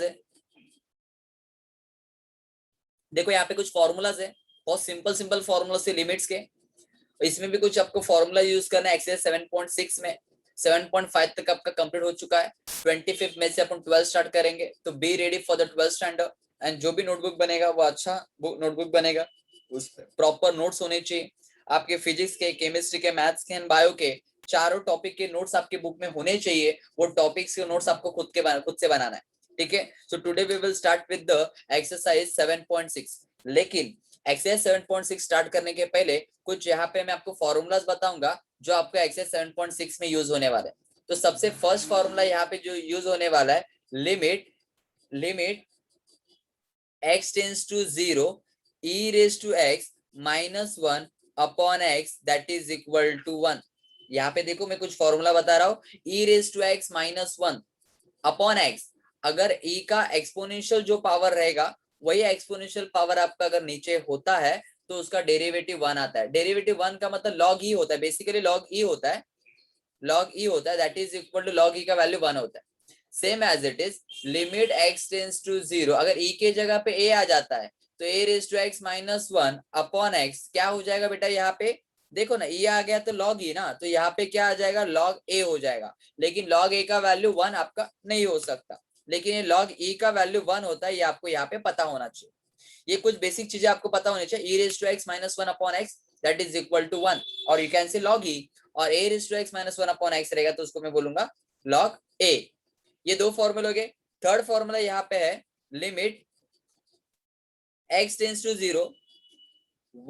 है, देखो यहाँ पे कुछ फॉर्मूलाज है, बहुत सिंपल फॉर्मूला से लिमिट्स के। इसमें भी कुछ आपको फॉर्मूला यूज करना है। एक्सरसाइज 7.6 में 7.5 तक आपका कंप्लीट हो चुका है। 25 में से अपन 12 स्टार्ट करेंगे, तो be ready for the 12th standard. And जो भी नोटबुक बनेगा वो अच्छा नोटबुक बनेगा, उस प्रॉपर नोट्स होने चाहिए। आपके फिजिक्स के, केमिस्ट्री के, मैथ्स के एंड बायो के चारों टॉपिक के नोट्स आपके बुक में होने चाहिए। वो टॉपिक्स के नोट्स आपको खुद से बनाना है, ठीक है। So today we will start with the exercise 7.6। लेकिन एक्सरसाइज 7.6 स्टार्ट करने के पहले कुछ यहाँ पे मैं आपको फॉर्मूलाज बताऊंगा जो आपका एक्सरसाइज 7.6 में यूज होने वाला है। तो सबसे फर्स्ट फॉर्मूला यहाँ पे जो यूज होने वाला है, limit x tends to 0 e raise to x minus 1 upon x that is equal to 1। यहाँ पे देखो मैं कुछ फॉर्मूला बता रहा हूँ, e raise to x minus 1 upon x। अगर e का एक्सपोनेंशियल जो पावर रहेगा वही एक्सपोनेंशियल पावर आपका अगर नीचे होता है तो उसका डेरिवेटिव 1 आता है। डेरिवेटिव 1 का मतलब log e होता है, बेसिकली log e होता है, that is equal to log e का वैल्यू 1 होता है। Same as it is limit x tends to 0, अगर e के जगह पे a आ जाता है तो a raise to x minus 1 upon x क्या हो जाएगा बेटा, यहाँ पे देखो ना e आ गया तो log e ना, तो यहाँ पे क्या आ जाएगा log a हो जाएगा। लेकिन log a का वैल्यू 1 आपका नहीं हो सकता, लेकिन ये log e का वैल्यू 1 होता है, ये आपको यहाँ पे पता होना चाहिए। ये कुछ बेसिक चीजें आपको पता होनी चाहिए। e raise to x minus 1 upon x that is equal to 1, और you can say log e, और a raise to x minus 1 upon x रहेगा तो उसको मैं बोलूंगा log a। ये दो फॉर्मूले हो गए। थर्ड फॉर्मूला यहाँ पे है limit x tends to 0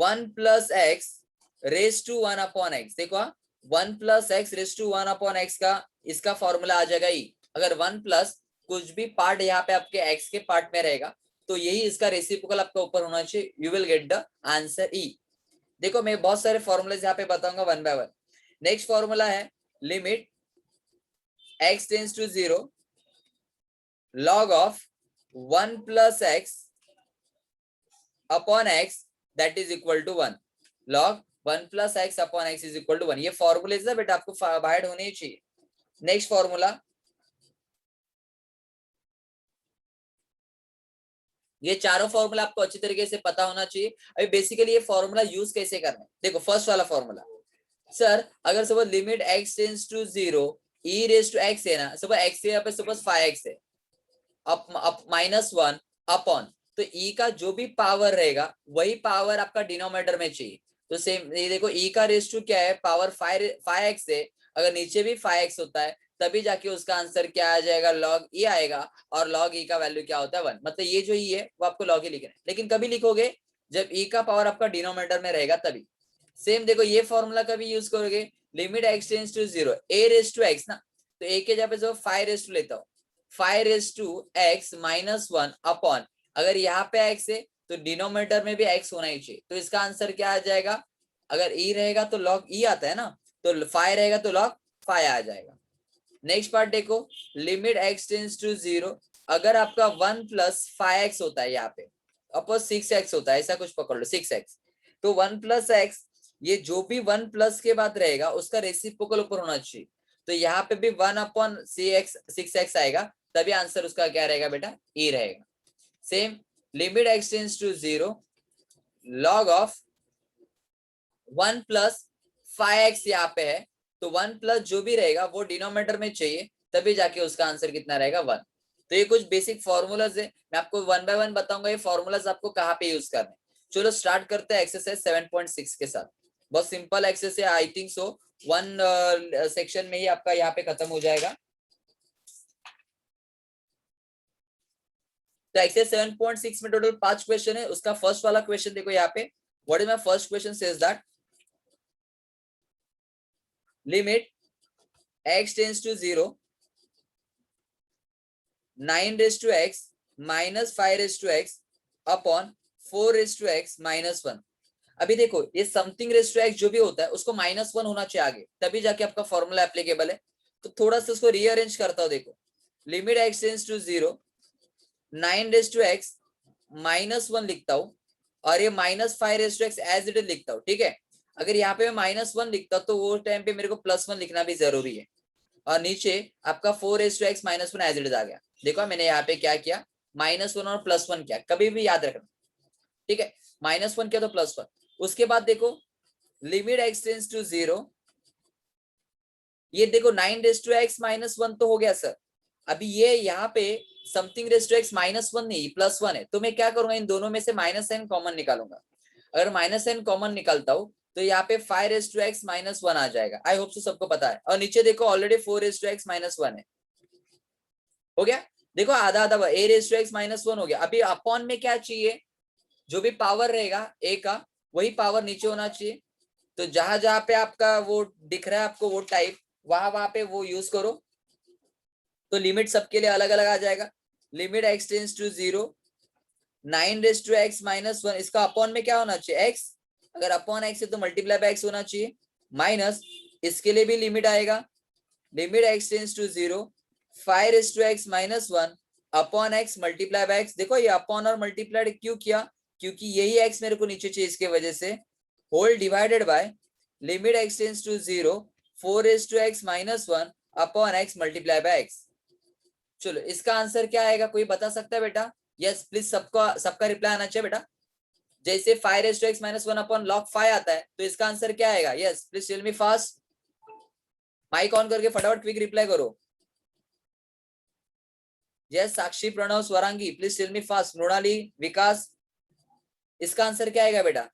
1 plus x raise to 1 upon x। देखो 1 plus x raise to 1 upon x का इसका फॉर्मूला आ जाएगा e। अगर 1 प्लस कुछ भी पार्ट यहाँ पे आपके x के पार्ट में रहेगा तो यही इसका रेसिप्रोकल आपका ऊपर होना चाहिए, you will get the answer e। देखो मैं बहुत सारे फॉर्मूले यहाँ पे बताऊंगा one by one. Next formula है limit x tends to 0 log of 1 plus x upon x that is equal to 1। log 1 plus x upon x is equal to 1। ये फॉर्मूले है बेटा, आपको बाहर होने ही चाहिए। नेक्स्ट फॉर्मूला, ये चारों फॉर्मूला आपको अच्छी तरीके से पता होना चाहिए। अभी बेसिकली ये फॉर्मूला यूज कैसे करना है, देखो फर्स्ट वाला फॉर्मूला, सर अगर suppose limit x tends to 0 e raise to x है ना, सपोज x यहाँ पे सपोज 5x है, अप माइनस 1 अपॉन, तो e का जो भी पावर रहेगा वही पावर आपका डिनोमिनेटर में चाहिए। तो सेम ये देखो e का रेज टू क्या है, पावर 5x है, अगर नीचे भी 5x होता है तभी जाके उसका आंसर क्या आ जाएगा, log e आएगा, और log e का वैल्यू क्या होता है 1। मतलब ये जो e है वो आपको log e लिखना है, लेकिन कभी लिखोगे जब e का पावर आपका डिनोमिनेटर में रहेगा तभी। सेम देखो ये फॉर्मूला कभी यूज करोगे, limit x tends to 0 a raise to x ना, तो a के जगह पे जो 5 रेज टू लेता हूँ, 5 raise to x minus 1 upon, अगर यहाँ पे x है तो डिनोमिनेटर में भी x होना ही चाहिए, तो इसका आंसर क्या आ जाएगा, अगर e रहेगा तो log e आता है ना, तो 5 रहेगा तो log 5 आ जाएगा। नेक्स्ट पार्ट देखो, लिमिट x टेंस टू 0, अगर आपका 1 प्लस 5x होता है, यहाँ पे अपोज 6x होता है, ऐसा कुछ पकड़ लो 6x, तो 1 प्लस x, ये जो भी 1 प्लस के बाद रहेगा उसका रेसिप्रोकल ऊपर होना चाहिए, तो यहाँ पे भी 1 अपॉन 6x आएगा, तभी आंसर उसका क्या रहेगा बेटा, e रहेगा। Same limit x tends to 0 log of 1 plus 5x यहाँ पे है, तो 1 प्लस जो भी रहेगा वो डिनोमिनेटर में चाहिए, तभी जाके उसका आंसर कितना रहेगा 1। तो ये कुछ बेसिक फॉर्मूलाज है, मैं आपको वन बाय वन बताऊंगा ये फॉर्मूलाज आपको कहाँ पे यूज करने। चलो स्टार्ट करते हैं एक्सरसाइज 7.6 के साथ। बहुत सिंपल एक्सरसाइज है, I think so one section में ही आपका यहाँ पे खत्म हो जाएगा। तो एक्सरसाइज 7.6 में टोटल 5 क्वेश्चन है, उसका फर्स्ट वाला क्वेश्चन देखो यहाँ पे, what is my first question says that limit x tends to 0 9 raise to x minus 5 raise to x upon 4 raise to x minus 1। अभी देखो ये समथिंग रेज टू x जो भी होता है उसको माइनस 1 होना चाहिए आगे, तभी जाके आपका फॉर्मूला एप्लीकेबल है। तो थोड़ा सा उसको रीअरेंज करता हूं, देखो limit x tends to 0 9 raise to x minus 1 लिखता हूं, और ये minus 5 raise to x as it is लिखता हूं, ठीक है। अगर यहाँ पे मैं माइनस 1 लिखता तो वो टाइम पे मेरे को प्लस 1 लिखना भी जरूरी है, और नीचे आपका 4 minus one as it is आ गया। देखो मैंने यहाँ पे क्या किया, -1 और +1 किया, कभी भी याद रखना, ठीक है। -1 किया तो +1। उसके बाद देखो लिमिट x टेंड्स टू 0, ये देखो 9 - x-1 तो हो गया सर। अभी ये यहाँ पे समथिंग -x-1 नहीं +1 है, तो मैं क्या करूंगा, इन दोनों में से -n कॉमन निकालूंगा। अगर -n कॉमन निकालता हूं तो यहाँ पे 5 - x-1 आ जाएगा। आई होप सो सबको पता है। और नीचे देखो ऑलरेडी 4 - x-1 है, हो गया। देखो आधा आधा a⁻x-1 हो गया। अभी अपॉन में क्या चाहिए, जो भी पावर रहेगा a का वही पावर नीचे होना चाहिए। तो जहां जहां पे आपका वो दिख रहा है आपको वो टाइप, वहां वहां पे वो यूज करो, तो लिमिट सबके लिए अलग अलग आ जाएगा। Limit x tends to 0, 9 - x-1, इसका अपॉन में क्या होना चाहिए x, अगर अपॉन x है तो मल्टीप्लाई बाय x होना चाहिए, माइनस इसके लिए भी लिमिट आएगा, limit x tends to 0, 5 - x-1 upon x multiply by x। देखो ये अपॉन और मल्टीप्लाई क्यों किया, क्योंकि यही x मेरे को नीचे चाहिए, इसके वजह से whole divided by limit x tends to 0, 4 - x-1 upon x multiply by x। चलो इसका आंसर क्या आएगा, कोई बता सकता है बेटा? यस प्लीज, सबका रिप्लाई आना चाहिए बेटा। जैसे 5 - x-1 अपॉन log 5 आता है, तो इसका आंसर क्या आएगा? Yes please tell me fast, mic on करके फटाफट क्विक रिप्लाई करो। Yes Sakshi, Pranav, Swarangi, please tell me fast. Mrunali, Vikas, इसका आंसर क्या आएगा बेटा?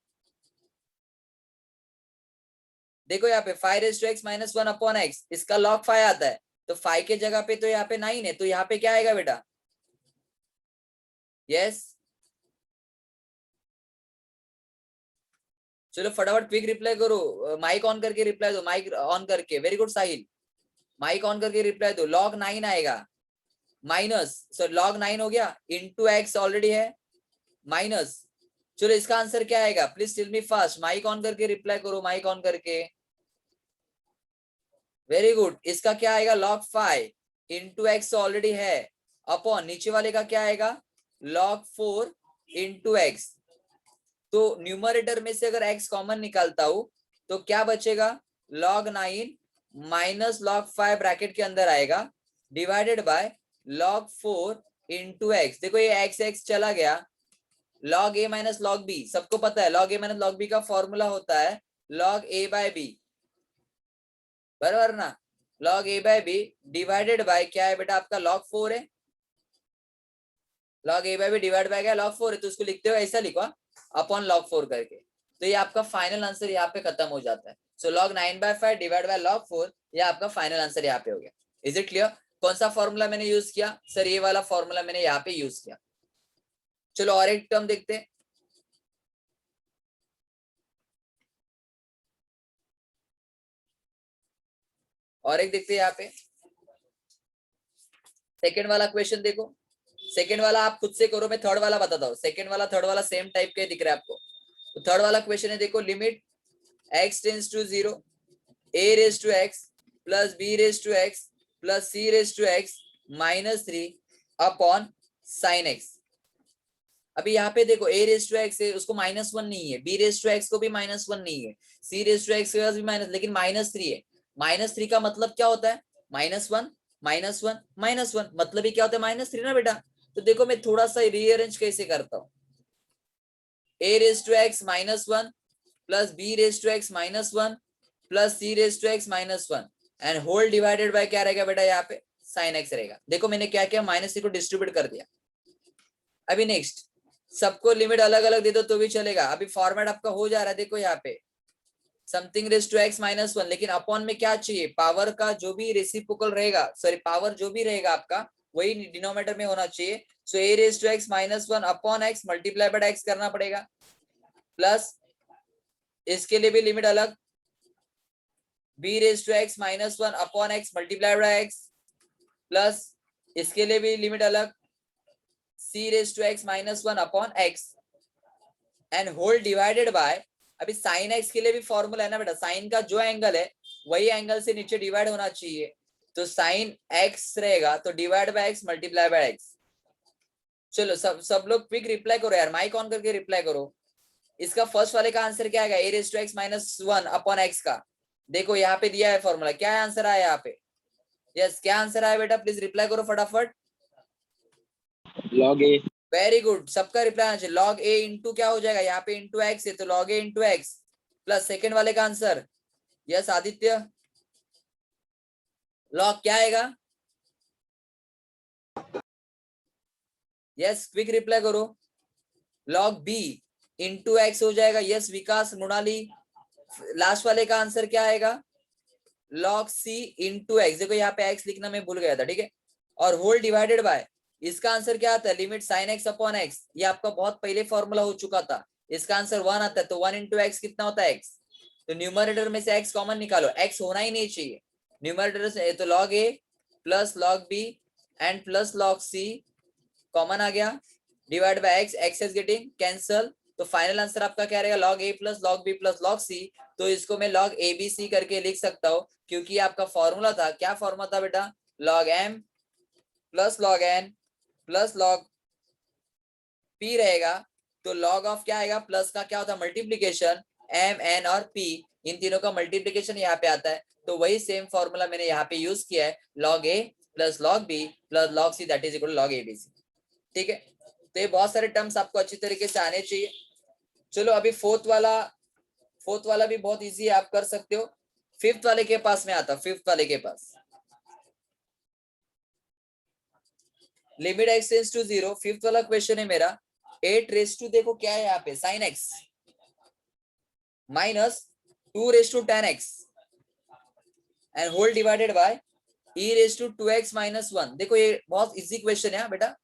देखो यहाँ पे 5 - x-1 अपॉन x, इसका log 5 आता है, तो 5 के जगह पे तो यहाँ पे 9 है, तो यहाँ पे क्या आएगा बेटा? यस चलो फटाफट क्विक रिप्लाई करो, माइक ऑन करके रिप्लाई दो, माइक ऑन करके। Very good Sahil, mic on करके रिप्लाई दो। log 9 आएगा, माइनस सर log 9 हो गया, इंटू x ऑलरेडी है, माइनस। चलो इसका आंसर क्या आएगा, please tell me fast, mic on करके रिप्लाई करो, माइक ऑन करके। वेरी गुड, इसका क्या आएगा? log 5 इंटू एक्स ऑलरेडी है, अपॉन नीचे वाले का क्या आएगा? log 4 into x. तो न्यूमरेटर में से अगर x कॉमन निकालता हूं तो क्या बचेगा? log 9 माइनस log 5 ब्रैकेट के अंदर आएगा, divided by log 4 into x. देखो ये x चला गया, log a minus log b, सबको पता है log a minus log b का फॉर्मूला होता है log a बाय b, बराबर ना? log a by b divided by क्या है बेटा आपका? log 4 है, log a by b divide by क्या? log 4 है, तो उसको लिखते हो ऐसा लिखो अपॉन log 4 करके, तो ये आपका फाइनल आंसर यहाँ पे खत्म हो जाता है। सो log 9/5 डिवाइड बाय log 4, ये आपका फाइनल आंसर यहाँ पे हो गया। Is it clear? कौन सा फॉर्मूला मैंने यूज किया सर? ये वाला फॉर्मूला मैंने यहाँ पे यूज किया। चलो और एक टर्म देखते हैं, और एक देखते हैं यहाँ पे। सेकेंड वाला क्वेश्चन देखो, सेकेंड वाला आप खुद से करो, मैं थर्ड वाला बताता हूँ। सेकेंड वाला थर्ड वाला सेम टाइप के दिख रहा है आपको। तो थर्ड वाला क्वेश्चन है, देखो limit x tends to 0, a⁻x plus b⁻x plus c⁻x -3 upon sin x। अभी यहाँ पे देखो a⁻x है, उसको -1 नहीं है, b⁻x को भी -1 नहीं है, c⁻x का भी माइनस, लेकिन -3 है। -3 का मतलब क्या होता है? -1 -1 -1, मतलब ही क्या होता है? -3 ना बेटा। तो देखो मैं थोड़ा सा रीअरेंज कैसे करता हूँ, a⁻x -1 plus b⁻x -1 plus c⁻x -1 and whole divided by क्या रहेगा बेटा? यहाँ पे sin x रहेगा। देखो मैंने क्या किया, -3 को डिस्ट्रीब्यूट कर दिया। अभी नेक्स्ट, सबको लिमिट अलग अलग दे दो तो भी चलेगा। अभी फॉर्मेट आपका हो जा रहा है, देखो यहाँ पे समथिंग रेज टू x -1, लेकिन अपॉन में क्या चाहिए? पावर का जो भी रेसिप्रोकल रहेगा, सॉरी पावर जो भी रहेगा आपका वही डिनोमिनेटर में होना चाहिए। सो a⁻x -1 upon x multiply by x करना पड़ेगा, प्लस इसके लिए भी लिमिट अलग, b⁻x -1 upon x multiply by x, plus इसके लिए भी लिमिट अलग, c⁻x -1 upon x and whole divided by, अभी sin x के लिए भी फॉर्मूला है ना बेटा, साइन का जो एंगल है वही एंगल से नीचे डिवाइड होना चाहिए, तो sin x रहेगा, तो divide by x multiply by x। चलो सब लोग क्विक रिप्लाई करो यार, माइक ऑन करके रिप्लाई करो। इसका फर्स्ट वाले का आंसर क्या आएगा? a⁻x -1 अपॉन x का, देखो यहाँ पे दिया है फॉर्मूला, क्या है आंसर आया यहाँ पे? यस, क्या आंसर आया बेटा, प्लीज रिप्लाई करो फटाफट। log a। वेरी गुड, सबका रिप्लाई आना चाहिए। लॉग ए इंटू क्या हो जाएगा, यहाँ पे इंटू एक्स है तो लॉग ए इंटू एक्स प्लस सेकेंड वाले का आंसर। यस आदित्य, लॉग क्या आएगा? यस क्विक रिप्लाई करो। लॉग बी इंटू एक्स हो जाएगा। यस विकास, मृणाली, लास्ट वाले का आंसर क्या आएगा? Log c into x. देखो यहाँ पे एक्स लिखना मैं भूल गया था, ठीक है। और होल डिवाइडेड बाय, इसका आंसर क्या आता है? Limit sign x upon x. ये आपका बहुत पहले फॉर्मूला हो चुका था। इसका आंसर 1 आता है, तो 1 इंटू एक्स कितना होता है? एक्स। तो न्यूमरेटर में से एक्स कॉमन निकालो, एक्स होना ही नहीं चाहिए न्यूमरेटर से। तो log A plus log B and plus log C common आ गया, divide by x, x is getting cancel. तो फाइनल आंसर आपका क्या रहेगा? लॉग ए plus log B plus log C. तो इसको मैं लॉग ए बी सी करके लिख सकता हूँ, क्योंकि आपका फॉर्मूला था, क्या फॉर्मूला था बेटा? Log m plus log n plus log p रहेगा। तो लॉग ऑफ क्या आएगा? प्लस का क्या होता है? मल्टीप्लीकेशन, एम एन और पी, इन तीनों का मल्टीप्लीकेशन यहाँ पे आता है। तो वही सेम फॉर्मूला मैंने यहाँ पे यूज किया है, log A plus log B plus log c that is equal to log a b c. ठीक है, तो ये बहुत सारे टर्म्स आपको अच्छी तरीके से आने चाहिए। चलो अभी फोर्थ वाला भी बहुत इजी है, आप कर सकते हो। फिफ्थ वाले के पास में आता, फिफ्थ वाले के पास limit x tends to 0। Fifth वाला क्वेश्चन है मेरा, 8 रेस टू, देखो क्या है यहाँ पे, sine x minus 2 raise to ten x and whole divided by e raise to 2x minus 1। देखो ये बहुत इजी क्वेश्चन है बेटा।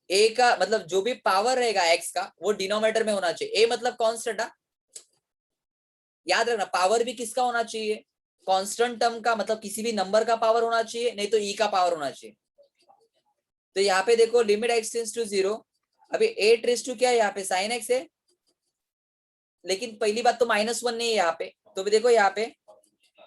ए का मतलब जो भी पावर रहेगा एक्स का वो डिनोमिनेटर में होना चाहिए। ए मतलब कांस्टेंट, याद रखना, पावर भी किसका होना चाहिए? कांस्टेंट टर्म का, मतलब किसी भी नंबर का पावर होना चाहिए, नहीं तो ई का पावर होना चाहिए। तो यहाँ पे देखो लिमिट एक्स टेंड्स टू 0, अभी 8 रेस टू क्या है यहाँ पे, साइन एक्स है, लेकिन पहली बात तो -1 नहीं है यहाँ पे। तो भी देखो यहाँ पे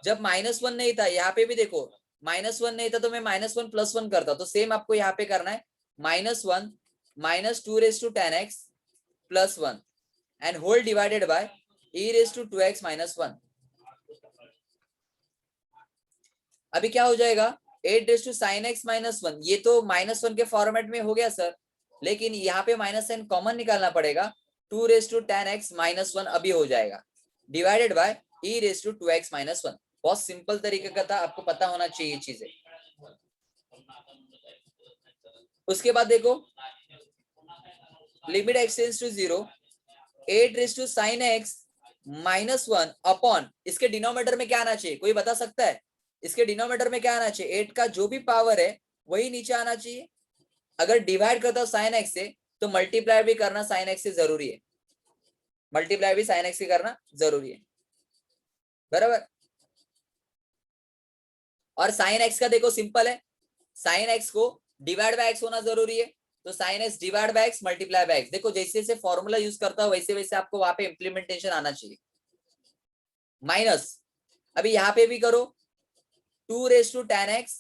जब -1 नहीं था, यहाँ पे भी देखो -1 नहीं था, तो मैं -1 + 1 करता। तो सेम आपको यहाँ पे करना है, -1 minus 2 raise to 10x plus 1 and whole divided by e raise to 2x minus 1। अभी क्या हो जाएगा? 8 raise to sine x minus 1, ये तो -1 के फॉर्मेट में हो गया सर, लेकिन यहाँ पे माइनस साइन कॉमन निकालना पड़ेगा। 2 रेस टू 10x माइनस 1 अभी हो जाएगा, divided by e raise to 2x minus 1। बहुत सिंपल तरीके का था, आपको पता होना चाहिए चीजें। उसके बाद देखो limit x tends to 0, 8 raise to sine x minus 1 upon, इसके डिनोमिनेटर में क्या आना चाहिए, कोई बता सकता है? इसके डिनोमिनेटर में क्या आना चाहिए? 8 का जो भी पावर है वही नीचे आना चाहिए। अगर डिवाइड करता हूं साइन एक्स से, तो मल्टीप्लाई भी करना साइन एक्स से जरूरी है, मल्टीप्लाई भी साइन एक्स से करना जरूरी है, बराबर। और साइन एक्स का देखो सिंपल है, साइन एक्स को डिवाइड बाय एक्स होना जरूरी है, तो sine x divide by x multiply by x. देखो जैसे जैसे फॉर्मूला यूज करता हूं वैसे वैसे आपको वहां पे इंप्लीमेंटेशन आना चाहिए। माइनस, अभी यहाँ पे भी करो, 2 raise to 10x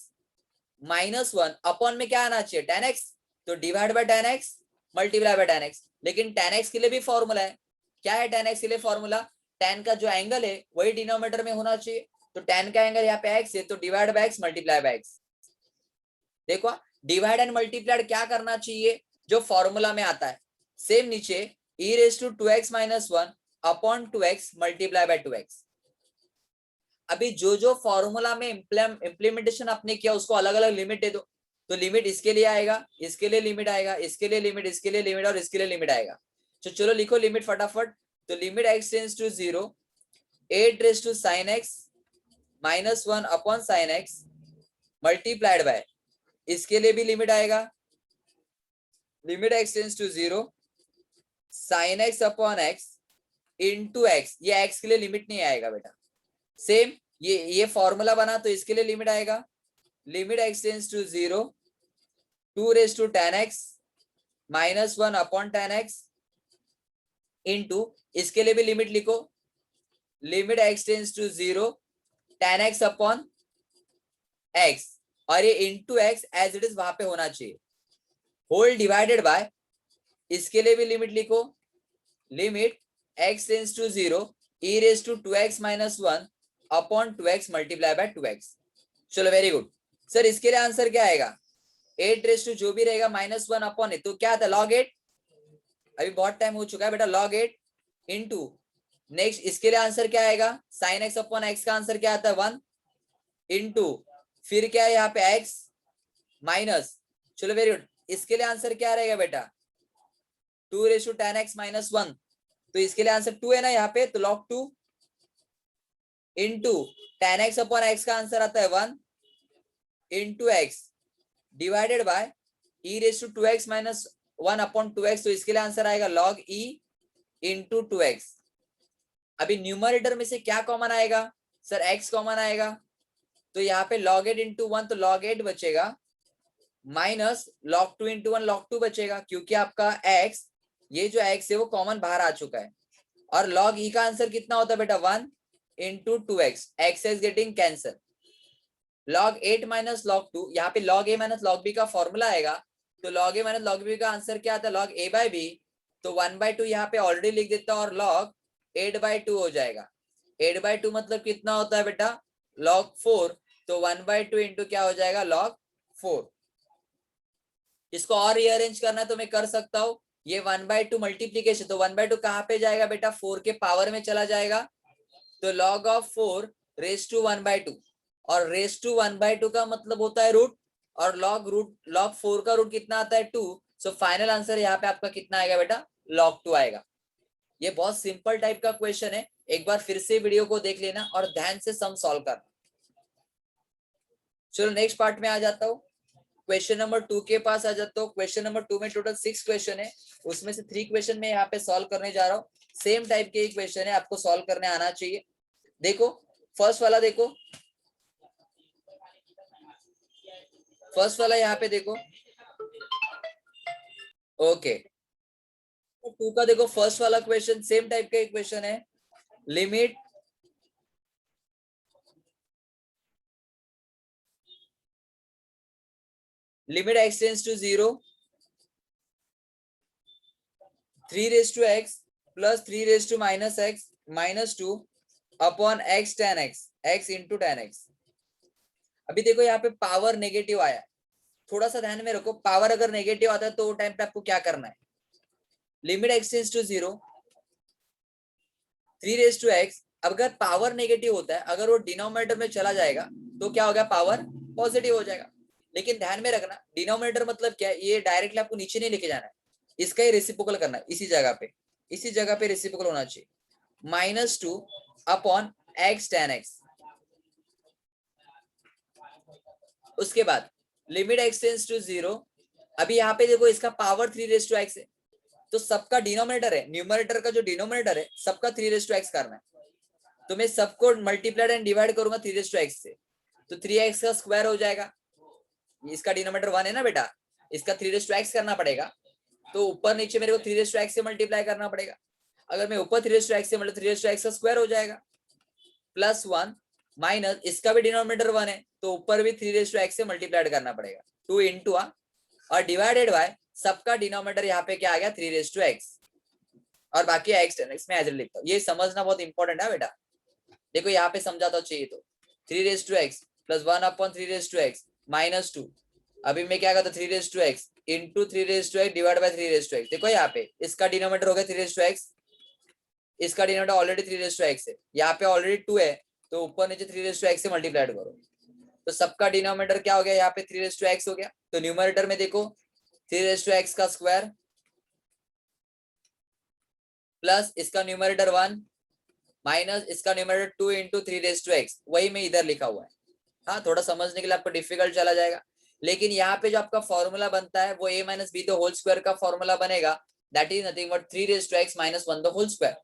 minus 1 upon में क्या आना चाहिए? 10x, तो divide by 10x multiply by 10x। लेकिन 10x के लिए भी फॉर्मूला है, क्या है 10x के लिए फॉर्मूला? 10 का जो एंगल है वही डिनोमिनेटर में होना चाहिए, तो 10 का एंगल यहाँ पे x है, तो divide by x multiply by x। देखो डिवाइड एंड मल्टीप्लाइड क्या करना चाहिए? जो फॉर्मूला में आता है, सेम नीचे e raise to 2x minus 1 upon 2x multiply by 2x। अभी जो जो फॉर्मूला में इंप्लीमेंटेशन आपने किया उसको अलग अलग लिमिट दे दो, तो लिमिट इसके लिए आएगा, इसके लिए लिमिट आएगा, इसके लिए लिमिट, इसके लिए लिमिट और इसके लिए लिमिट आएगा। तो चलो लिखो लिमिट फटाफट। तो limit x tends to 0, 8 raise to sine x minus 1 upon sine x multiplied by, इसके लिए भी लिमिट आएगा, limit x tends to 0 sine x upon x into x. ये x के लिए लिमिट नहीं आएगा बेटा, सेम ये फॉर्मूला बना तो इसके लिए लिमिट आएगा, limit x tends to 0 2 raise to 10x minus 1 upon 10x into, इसके लिए भी लिमिट लिखो, limit x tends to 0 10x upon x, और ये into x as it is वहां पे होना चाहिए, होल डिवाइडेड बाय, इसके लिए भी लिमिट लिखो, limit x tends to 0 e raise to 2x minus 1 upon 2x multiply by 2x। चलो वेरी गुड, सर इसके लिए आंसर क्या आएगा, 8 रेस टू जो भी रहेगा -1 अपॉन ए, तो क्या आता है log 8, अभी बहुत टाइम हो चुका है बेटा, log 8 इंटू नेक्स्ट इसके लिए आंसर क्या आएगा, sin x अपॉन x का आंसर क्या आता है 1 इंटू फिर क्या है यहाँ पे x माइनस, चलो वेरी गुड, इसके लिए आंसर क्या रहेगा बेटा 2 रेस टू tan x -1, तो इसके लिए आंसर 2 है ना यहाँ पे, तो log 2 into tan x upon x का आंसर आता है 1 into x divided by e raise to 2x minus 1 upon 2x, तो इसके लिए आंसर आएगा log e इंटू 2x। अभी न्यूमरेटर में से क्या कॉमन आएगा, सर x कॉमन आएगा, तो यहाँ पे log 8 इंटू 1 तो log 8 बचेगा माइनस log 2 इंटू 1 log 2 बचेगा, क्योंकि आपका x, ये जो x है वो कॉमन बाहर आ चुका है, और log e का आंसर कितना होता है बेटा 1 into 2x, x is getting cancer, log 8 minus log 2, यहाँ पे log a minus log b का फॉर्मूला आएगा, तो log a minus log b का आंसर क्या आता है log a बाय b, तो 1/2 यहाँ पे ऑलरेडी लिख देता हूं और log 8/2 हो जाएगा, 8/2 मतलब कितना होता है बेटा log 4, तो 1/2 इंटू क्या हो जाएगा log 4। इसको और रीअरेंज करना है तो मैं कर सकता हूँ, ये 1/2 मल्टीप्लीकेशन, तो 1/2 कहाँ पे जाएगा बेटा 4 के पावर में चला जाएगा, तो log ऑफ 4 रेस टू 1/2, और रेस टू 1/2 का मतलब होता है रूट, और log 4 का रूट कितना आता है 2, सो फाइनल आंसर यहाँ पे आपका कितना आएगा बेटा log 2 आएगा। ये बहुत सिंपल टाइप का क्वेश्चन है, एक बार फिर से वीडियो को देख लेना और ध्यान से सम सॉल्व करना। चलो नेक्स्ट पार्ट में आ जाता हूँ, क्वेश्चन नंबर 2 के पास आ जाता हूँ। क्वेश्चन नंबर 2 में टोटल 6 क्वेश्चन है, उसमें से 3 क्वेश्चन में यहाँ पे सॉल्व करने जा रहा हूँ, सेम टाइप के ही क्वेश्चन है, आपको सॉल्व करने आना चाहिए। देखो फर्स्ट वाला, देखो फर्स्ट वाला यहाँ पे देखो, ओके 2 का देखो फर्स्ट वाला क्वेश्चन सेम टाइप का क्वेश्चन है, limit x tends to 0 3 raise to x plus 3 raise to -x minus 2 upon x tan x into tan x। अभी देखो यहाँ पे पावर नेगेटिव आया, थोड़ा सा ध्यान में रखो, पावर अगर नेगेटिव आता है तो वो टाइम पे आपको क्या करना है, limit x tends to 0 3 raise to x, अगर पावर नेगेटिव होता है, अगर वो डिनोमिनेटर में चला जाएगा तो क्या होगा, पावर पॉजिटिव हो जाएगा। लेकिन ध्यान में रखना डिनोमिनेटर मतलब क्या है, ये डायरेक्टली आपको नीचे नहीं लेके जाना है, इसका ही रेसिप्रोकल करना है, इसी जगह पे रेसिप्रोकल होना चाहिए, -2 अपॉन x tan x। उसके बाद लिमिट x टेंड्स टू 0, अभी यहाँ पे देखो इसका पावर 3 रेज टू x है, तो सबका डिनोमिनेटर है, न्यूमरेटर का जो डिनोमिनेटर है सबका 3 रेज टू x करना है, तो मैं सबको मल्टीप्लाइड एंड डिवाइड करूंगा 3 रेज टू x से, तो 3x का स्क्वायर हो जाएगा, इसका डिनोमिनेटर 1 है ना बेटा, इसका 3 रेज टू x करना पड़ेगा, तो ऊपर नीचे मेरे को 3 रेज टू x से मल्टीप्लाई करना पड़ेगा, अगर मैं ऊपर 3 रेज टू x से मतलब 3 रेज टू x का स्क्वायर हो जाएगा, प्लस 1 माइनस इसका भी डिनोमिनेटर 1 है, तो ऊपर भी 3 रेज टू x से मल्टीप्लाइड करना पड़ेगा 2 इंटू और डिवाइडेड बाय सबका डिनोमिनेटर यहाँ पे क्या आ गया 3 रेज टू x, और बाकी x tan x में एज लिखता हूँ, ये समझना बहुत इंपॉर्टेंट है बेटा। देखो यहाँ पे समझाता चाहिए, तो 3 raise to x plus 1 upon 3 raise to x minus 2, अभी मैं क्या करता 3 raise to x into 3 raise to x divide by 3 raise to x, देखो यहाँ पे इसका डिनोमिनेटर हो गया 3 रेज टू x, इसका denominator already 3 raise to x है, यहाँ पे ऑलरेडी 2 है, तो ऊपर नीचे 3 रेज टू x से मल्टीप्लाइड करो, तो सबका डिनोमिनेटर क्या हो गया यहाँ पे 3 रेज टू x हो गया, तो न्यूमरेटर में देखो 3 रेज टू x का स्क्वायर प्लस इसका न्यूमरेटर 1 माइनस इसका numerator 2 into 3 raise to x, वही मैं इधर लिखा हुआ है। हाँ थोड़ा समझने के लिए आपको डिफिकल्ट चला जाएगा, लेकिन यहाँ पे जो आपका फॉर्मूला बनता है वो a minus b the whole square का फॉर्मूला बनेगा, that is nothing but 3 raise to x minus 1 the whole square.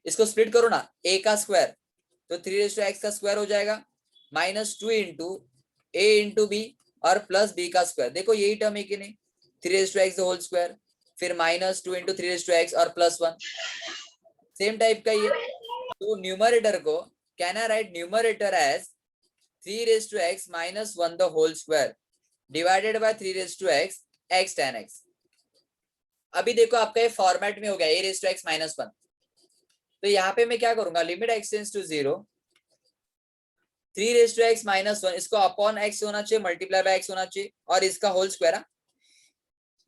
इसको स्प्लिट करो ना, a का स्क्वायर तो 3 रेज टू x का स्क्वायर हो जाएगा minus 2 into a into b और प्लस b का स्क्वायर, देखो यही टर्म है कि नहीं, 3 raise to x the whole square फिर minus 2 into 3 raise to x और प्लस 1, सेम टाइप का ये, तो न्यूमरेटर को can I write numerator as 3 raise to x minus 1 the whole square divided by 3 raise to x x tan x। अभी देखो आपका ये फॉर्मेट में हो गया a raise to x minus 1, तो यहाँ पे मैं क्या करूंगा limit x tends to 0 3 raise to x-1 इसको अपॉन x होना चाहिए, मल्टीप्लाई बाय x होना चाहिए, और इसका होल स्क्वायर।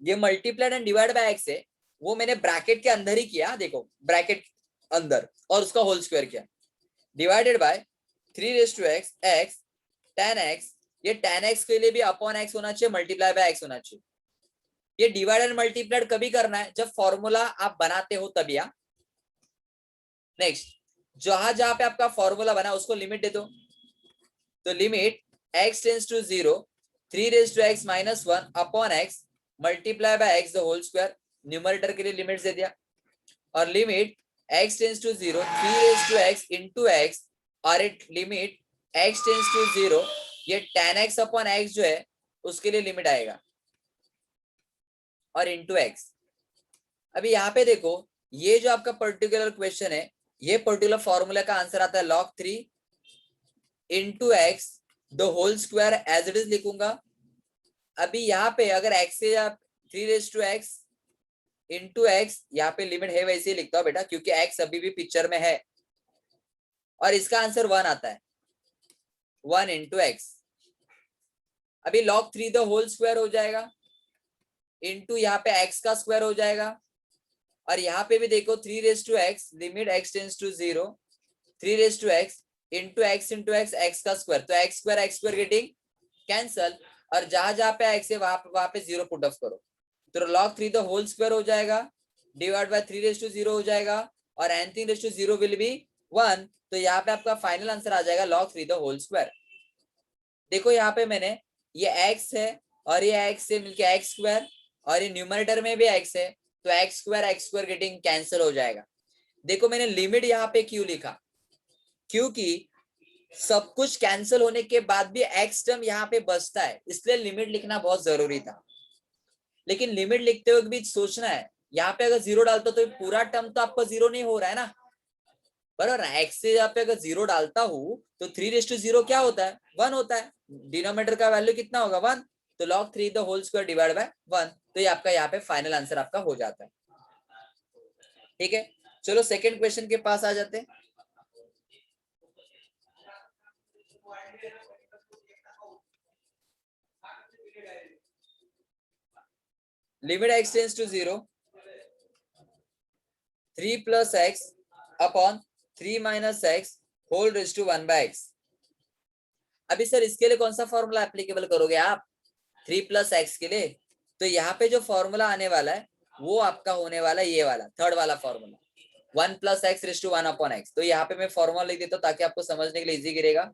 ये multiplied and divide by x है, वो मैंने ब्रैकेट के अंदर ही किया, देखो ब्रैकेट अंदर, और उसका होल स्क्वायर किया, divided by 3 raise to x x tan x। ये tan x के लिए भी अपॉन x होना चाहिए, मल्टीप्लाई बाय x होना चाहिए। ये डिवाइड एंड मल्टीप्लाइड कभी करना है, जब फॉर्मूला आप बनाते हो तभी। नेक्स्ट, जहां जहां पे आपका फॉर्मूला बना उसको लिमिट दे दो, तो limit x tends to 0 3 raise to x-1 upon x multiply by x the whole square, numerator के लिए लिमिट दे दिया, और limit x tends to 0 3 raise to x into x, और it limit x tends to 0, ये tan x upon x जो है उसके लिए लिमिट आएगा, और इनटू x। अभी यहाँ पे देखो, ये जो आपका पर्टिकुलर क्वेश्चन है, ये पर्टिकुलर फॉर्मूला का आंसर आता है log 3 into x the whole square, as it is लिखूंगा। अभी यहाँ पे अगर x से या 3 raise to x into x, यहाँ पे लिमिट है वैसे ही लिखता हूँ बेटा, क्योंकि x अभी भी पिक्चर में है, और इसका आंसर 1 आता है, 1 इंटू एक्स। अभी log 3 द होल स्क्वायर हो जाएगा, इंटू यहाँ पे x का स्क्वायर हो जाएगा, और यहाँ पे भी देखो 3 raise to x limit x tends to 0 3 raise to x into x x का स्क्वायर, तो x स्क्वायर गेटिंग कैंसल, और जहां जहां पे x है वहां पे 0 पुट ऑफ करो, तो log 3 द होल स्क्वायर हो जाएगा, डिवाइड बाय 3 रेज टू 0 हो जाएगा, और anything raise to 0 will be 1, तो यहाँ पे आपका फाइनल आंसर आ जाएगा log 3 द होल स्क्वायर। देखो यहाँ पे मैंने ये x है और ये x से मिलके x स्क्वायर, और ये न्यूमरेटर में भी x है, तो x स्क्वायर गेटिंग कैंसिल हो जाएगा। देखो मैंने लिमिट यहाँ पे क्यों लिखा, क्योंकि सब कुछ कैंसिल होने के बाद भी x टर्म यहाँ पे बचता है, इसलिए लिमिट लिखना बहुत जरूरी था। लेकिन लिमिट लिखते हुए भी सोचना है, यहाँ पे अगर 0 डालता तो पूरा टर्म तो आपका 0 नहीं हो रहा है ना, बराबर ना। x से यहाँ पे अगर 0 डालता हूँ तो 3 रेज टू 0 क्या होता है, 1 होता है, डिनोमिनेटर का वैल्यू कितना होगा, 1, तो log 3 the whole square divide by 1, तो ये आपका यहाँ पे फाइनल आंसर आपका हो जाता है। ठीक है, चलो सेकेंड क्वेश्चन के पास आ जाते हैं। Limit x tends to 0 3 plus x upon 3 minus x whole raise to 1 by x। अभी सर इसके लिए कौन सा फॉर्मूला एप्लीकेबल करोगे आप, 3 प्लस एक्स के लिए, तो यहाँ पे जो फॉर्मूला आने वाला है वो आपका होने वाला है ये वाला थर्ड वाला formula, 1 plus x raise to 1 upon x. तो यहाँ पे मैं फॉर्मूला लिख देता हूँ ताकि आपको समझने के लिए इजी गिरेगा।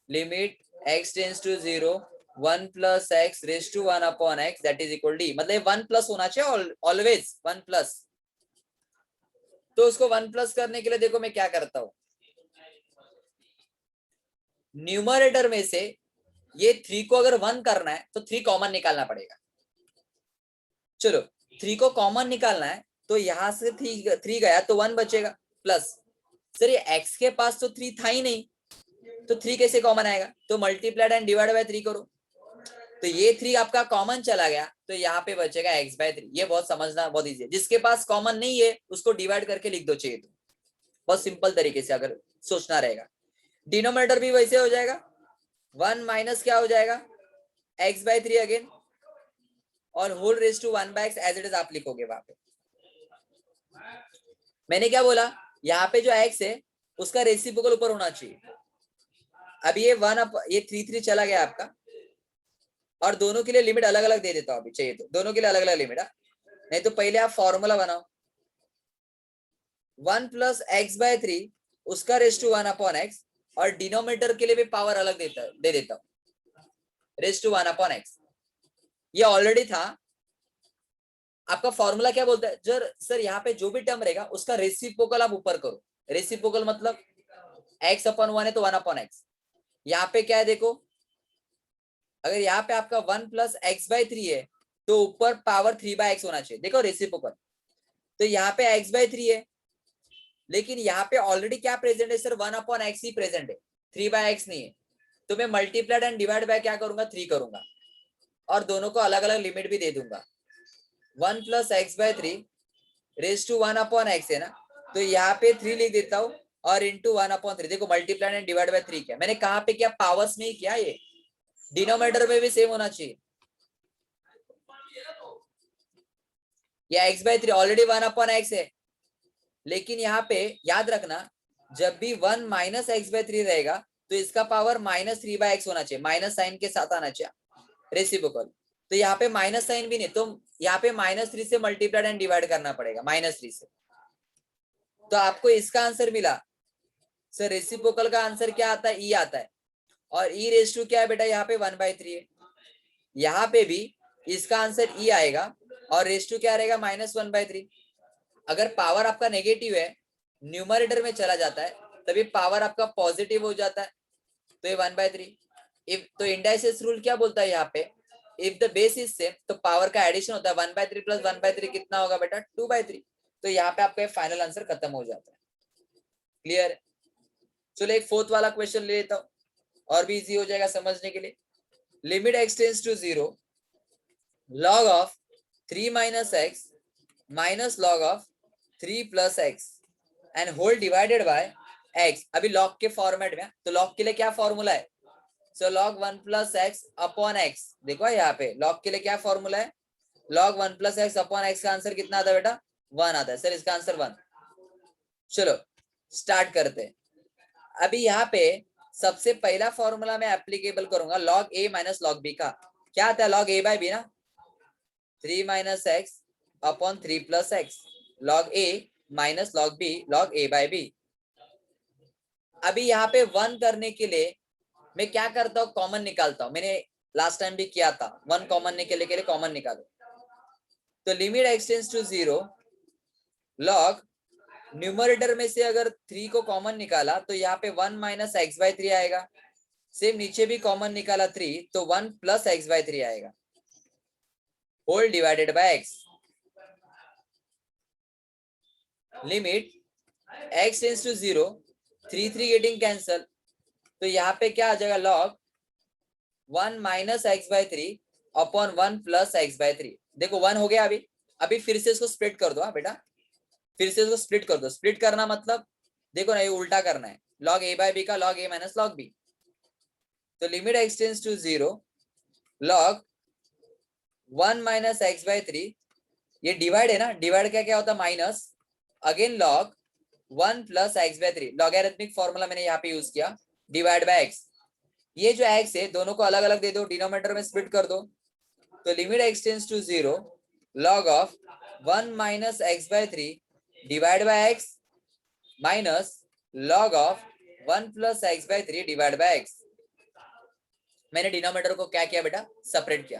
Limit x tends to 0 1 plus x raise to 1 upon x that is equal D, मतलब 1 प्लस होना चाहिए ऑलवेज 1 प्लस। तो उसको 1 प्लस करने के लिए देखो मैं क्या करता हूँ, न्यूमरेटर में से ये 3 को अगर 1 करना है तो 3 कॉमन निकालना पड़ेगा। चलो 3 को कॉमन निकालना है, तो यहां से 3 गया तो 1 बचेगा, प्लस सर ये x के पास तो 3 था ही नहीं, तो 3 कैसे कॉमन आएगा, तो मल्टीप्लाइड एंड डिवाइड बाय 3 करो, तो ये 3 आपका कॉमन चला गया, तो यहाँ पे बचेगा x बाय 3। ये बहुत समझना बहुत इजी है, जिसके पास कॉमन नहीं है उसको डिवाइड करके लिख दो चाहिए तो, बहुत सिंपल तरीके से अगर सोचना रहेगा। डिनोमिनेटर भी वैसे हो जाएगा, 1 माइनस क्या हो जाएगा x बाय 3 अगेन, और whole raise to 1 by x as it is आप लिखोगे वहां पे। मैंने क्या बोला, यहाँ पे जो x है उसका रेसिप्रोकल ऊपर होना चाहिए। अब ये 3 चला गया आपका, और दोनों के लिए लिमिट अलग अलग दे देता हूं अभी, चाहिए तो दोनों के लिए अलग अलग लिमिट, नहीं तो पहले आप फॉर्मूला बनाओ, 1 प्लस एक्स बाय 3 उसका रेज टू 1 अपॉन एक्स, और डिनोमिनेटर के लिए भी पावर अलग दे देता हूं, रेज टू 1 अपॉन एक्स। ये ऑलरेडी था। आपका फॉर्मूला क्या बोलता है, जर सर यहाँ पे जो भी टर्म रहेगा उसका रेसिप्रोकल आप ऊपर करो, रेसिप्रोकल मतलब x अपॉन 1 है तो 1 अपॉन एक्स। यहाँ पे क्या है देखो, अगर यहाँ पे आपका 1 प्लस एक्स बाय 3 है तो ऊपर पावर 3 बाय एक्स होना चाहिए, देखो रेसिप्रोकल। तो यहाँ पे x बाय 3 है, लेकिन यहाँ पे ऑलरेडी क्या प्रेजेंट है सर, 1 अपॉन एक्स ही प्रेजेंट है, 3 बाय एक्स नहीं है, तो मैं मल्टीप्लाइड एंड डिवाइड बाय क्या करूंगा, 3 करूंगा, और दोनों को अलग अलग लिमिट भी दे दूंगा। 1 plus x by 3 raise to 1 upon x है ना, तो यहाँ पे 3 लिख देता हूँ, और इंटू 1/3। देखो मल्टीप्लाई एंड डिवाइड बाय 3 किया मैंने, कहाँ पे किया, पावर्स में ही किया, ये डिनोमिनेटर में भी सेम होना चाहिए। ये x/3 ऑलरेडी 1/x है, लेकिन यहाँ पे याद रखना जब भी 1 माइनस x/3 रहेगा तो इसका पावर -3/x होना चाहिए, माइनस साइन के साथ आना चाहिए रेसिप्रोकल। तो यहाँ पे माइनस साइन भी नहीं, तो यहाँ पे -3 से मल्टीप्लाइड एंड डिवाइड करना पड़ेगा, -3 से। तो आपको इसका आंसर मिला सर, रेसिप्रोकल का आंसर क्या आता है, ई आता है, और ई रेस टू क्या है बेटा, यहाँ पे 1/3 है। यहाँ पे भी इसका आंसर ई आएगा और रेस टू क्या रहेगा, -1/3। अगर पावर आपका नेगेटिव है, न्यूमरेटर में चला जाता है, तभी पावर आपका पॉजिटिव हो जाता है, तो ये 1/3। इफ तो इंडाइसिस रूल क्या बोलता है यहाँ पे, if the base is same तो पावर का एडिशन होता है, 1/3 प्लस 1/3 कितना होगा बेटा, 2/3। तो यहाँ पे आपका फाइनल आंसर खत्म हो जाता है। क्लियर? चलो एक फोर्थ वाला क्वेश्चन ले लेता हूँ, और भी इजी हो जाएगा समझने के लिए। Limit x tends to 0 log of 3 minus x minus log of 3 plus x and whole divided by x। अभी log के फॉर्मेट में, तो log के लिए क्या फॉर्मूला है, so log 1 plus x upon x। देखो यहाँ पे log के लिए क्या फॉर्मूला है, log 1 plus x upon x का आंसर कितना आता है बेटा, 1 आता है। सर इसका आंसर 1। चलो स्टार्ट करते हैं। अभी यहाँ पे सबसे पहला फॉर्मूला मैं एप्लीकेबल करूंगा log a minus log b का। क्या आता है, log a by b ना, 3 minus x upon 3 plus x, log a minus log b, log a by b। अभी यहाँ पे 1 करने के लिए मैं क्या करता हूँ, कॉमन निकालता हूँ। मैंने लास्ट टाइम भी किया था, 1 कॉमन निकालने के लिए कॉमन निकालो। तो limit x tends to 0 log, numerator में से अगर 3 को कॉमन निकाला तो यहाँ पे 1 माइनस x/3 आएगा। सेम नीचे भी कॉमन निकाला 3 तो 1 प्लस x/3 आएगा, whole divided by x। Limit x tends to 0, 3 getting cancel, तो यहाँ पे क्या आ जाएगा, log 1 minus x/3 upon 1 plus x/3। देखो 1 हो गया। अभी फिर से इसको स्प्लिट कर दो। हाँ बेटा, फिर से इसको स्प्लिट कर दो। स्प्लिट करना मतलब देखो ना, ये उल्टा करना है, log a by b का log a minus log b। तो limit x tends to 0 log 1 minus x/3, ये डिवाइड है ना, डिवाइड क्या क्या होता है, minus, again log 1 plus x/3, logarithmic formula मैंने यहाँ पे यूज किया, डिवाइड बाय x। ये जो x है दोनों को अलग अलग दे दो, डिनोमिनेटर में स्प्लिट कर दो। तो limit x tends to 0 log of 1 minus x/3 divide by x minus log of 1 plus x/3 divide by x। मैंने डिनोमिनेटर को क्या किया बेटा, सेपरेट किया।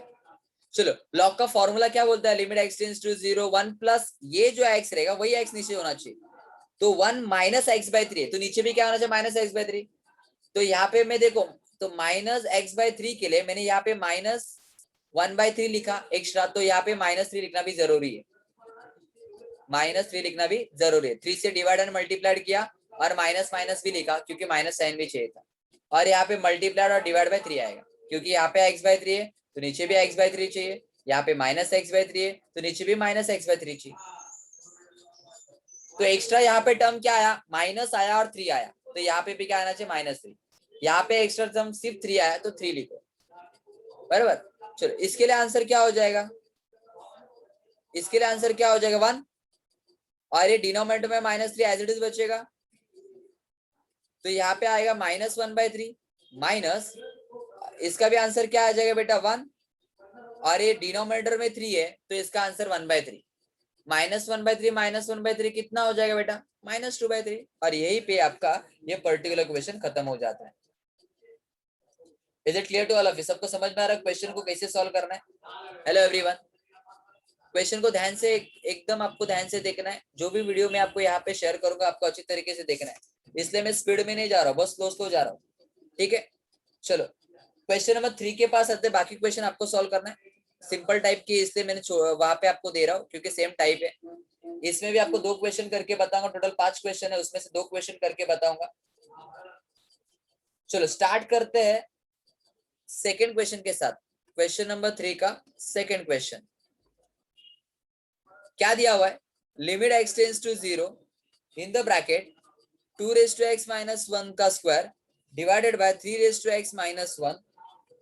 चलो log का फॉर्मूला क्या बोलता है, limit x tends to 0 1 plus, ये जो x रहेगा वही x नीचे होना चाहिए, तो 1 माइनस x/3 है, तो नीचे भी क्या होना चाहिए, माइनस x/3। तो यहाँ पे मैं देखो, तो माइनस x/3 के लिए मैंने यहाँ पे -1/3 लिखा एक्स्ट्रा, तो यहाँ पे -3 लिखना भी जरूरी है, -3 लिखना भी जरूरी है। 3 से डिवाइड एंड मल्टीप्लाइड किया और माइनस माइनस भी लिखा क्योंकि माइनस साइन भी चाहिए था, और यहाँ पे मल्टीप्लाइड और डिवाइड बाय 3 आएगा, क्योंकि यहाँ पे x/3 है तो नीचे भी x/3 चाहिए, यहाँ पे माइनस x/3 है तो नीचे भी माइनस x/3 चाहिए। तो एक्स्ट्रा यहाँ पे टर्म क्या आया, माइनस आया और 3 आया, तो यहाँ पे भी क्या आना चाहिए, -3। यहाँ पे एक्स्ट्रा टर्म सिर्फ 3 आया तो 3 लिखो, बराबर। चलो इसके लिए आंसर क्या हो जाएगा, इसके लिए आंसर क्या हो जाएगा, 1, और ये डिनोमिनेटर में -3 एज इट इज बचेगा, तो यहाँ पे आएगा -1/3 माइनस, इसका भी आंसर क्या आ जाएगा बेटा, 1, और ये डिनोमिनेटर में 3 है तो इसका आंसर 1/3, -1/3 -1/3 कितना हो जाएगा बेटा, -2/3। और यही पे आपका ये पर्टिकुलर क्वेश्चन खत्म हो जाता है। Is it clear to all of you? सबको समझ में आ रहा है क्वेश्चन को कैसे सॉल्व करना है? हेलो एवरीवन, क्वेश्चन को ध्यान से, एकदम आपको ध्यान से देखना है। जो भी वीडियो मैं आपको यहाँ पे शेयर करूंगा आपको अच्छी तरीके से देखना है, इसलिए मैं स्पीड में नहीं जा रहा हूँ, बस स्लो जा रहा हूँ, ठीक है। चलो क्वेश्चन नंबर 3 के पास आते, बाकी क्वेश्चन आपको सॉल्व करना है, सिंपल टाइप की, इसलिए मैंने वहां पे आपको दे रहा हूँ क्योंकि सेम टाइप है। इसमें भी आपको 2 क्वेश्चन करके बताऊंगा, टोटल 5 क्वेश्चन है, उसमें से 2 क्वेश्चन करके बताऊंगा। चलो स्टार्ट करते हैं सेकेंड क्वेश्चन के साथ। क्वेश्चन नंबर 3 का सेकेंड क्वेश्चन क्या दिया हुआ है, limit x tends to 0 in the bracket 2 raise to x minus 1 का square divided by 3 raise to x minus 1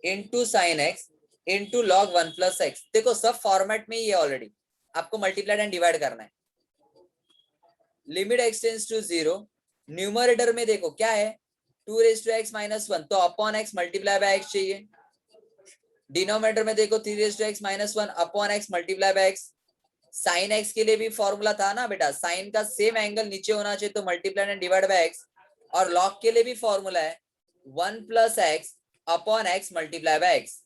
into sine x into log 1 plus x. देखो सब फॉर्मेट में ही है ऑलरेडी, आपको मल्टीप्लाइड एंड डिवाइड करना है। Limit x tends to 0, numerator में देखो क्या है 2 रेज टू एक्स माइनस 1, तो upon x multiply by x चाहिए। डिनोमिनेटर में देखो 3 raise to x minus 1 upon x multiply by x. Sine x के लिए भी फॉर्मूला था ना बेटा, साइन का सेम एंगल नीचे होना चाहिए तो multiply and divide by x. और लॉग के लिए भी फॉर्मूला है 1 plus x upon x multiply by x.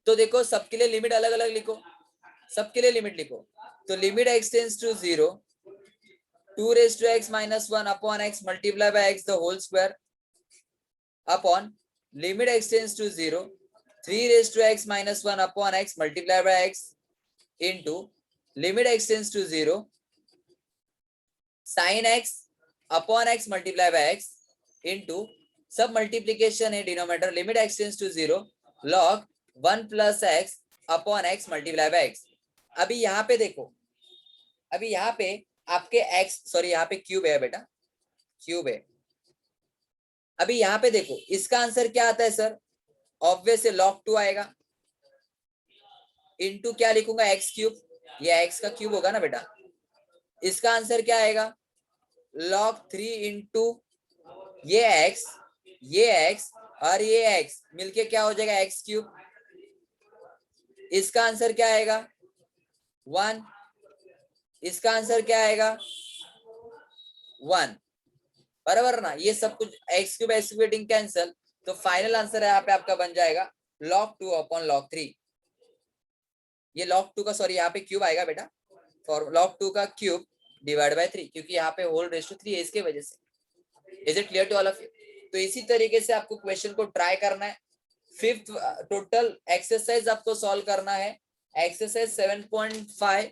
तो देखो सबके लिए लिमिट अलग अलग लिखो, सबके लिए लिमिट लिखो। तो limit x tends to 0, 2 raise to x minus 1 upon x multiply by x the whole square upon limit x tends to 0, 3 raise to x minus 1 upon x multiply by x into limit x tends to 0, sine x upon x multiply by x into सब multiplication है denominator, limit x tends to 0 log 1 plus x upon x multiply by x. अभी यहाँ पे देखो, अभी यहाँ पे आपके एक्स सॉरी यहाँ पे क्यूब है बेटा, क्यूब है। अभी यहाँ पे देखो इसका आंसर क्या आता है सर, ऑब्वियस है log 2 आएगा इनटू क्या लिखूंगा एक्स क्यूब, ये एक्स का क्यूब होगा ना बेटा। इसका आंसर क्या आएगा log 3 इंटू ये एक्स और ये एक्स मिलके क्या हो जाएगा एक्स क्यूब। इसका आंसर क्या आएगा 1, इसका आंसर क्या आएगा 1, बराबर ना। ये सब कुछ x cube x cube cancel, तो फाइनल आंसर यहाँ पे आपका बन जाएगा log 2 अपॉन log 3। ये log 2 का सॉरी यहाँ पे क्यूब आएगा बेटा, फॉर log 2 का क्यूब डिवाइड बाय 3, क्योंकि यहाँ पे होल रेस टू 3 है इसके वजह से। Is it clear to all of you? तो इसी तरीके से आपको क्वेश्चन को ट्राई करना है। 5th टोटल एक्सरसाइज आपको सॉल्व करना है। एक्सरसाइज 7.5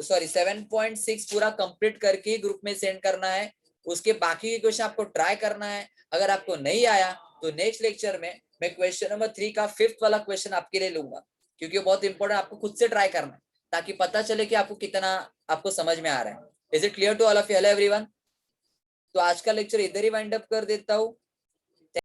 सॉरी 7.6 पूरा कंप्लीट करके ग्रुप में सेंड करना है। उसके बाकी के क्वेश्चन आपको ट्राई करना है। अगर आपको नहीं आया तो नेक्स्ट लेक्चर में मैं क्वेश्चन नंबर 3 का 5th वाला क्वेश्चन आपके लिए लूंगा, क्योंकि बहुत इंपॉर्टेंट, आपको खुद से ट्राई करना है ताकि पता चले कि आपको कितना आपको समझ में आ रहा है। Is it clear to all of you? Hello everyone. तो आज का लेक्चर इधर ही वाइंड अप कर देता हूँ।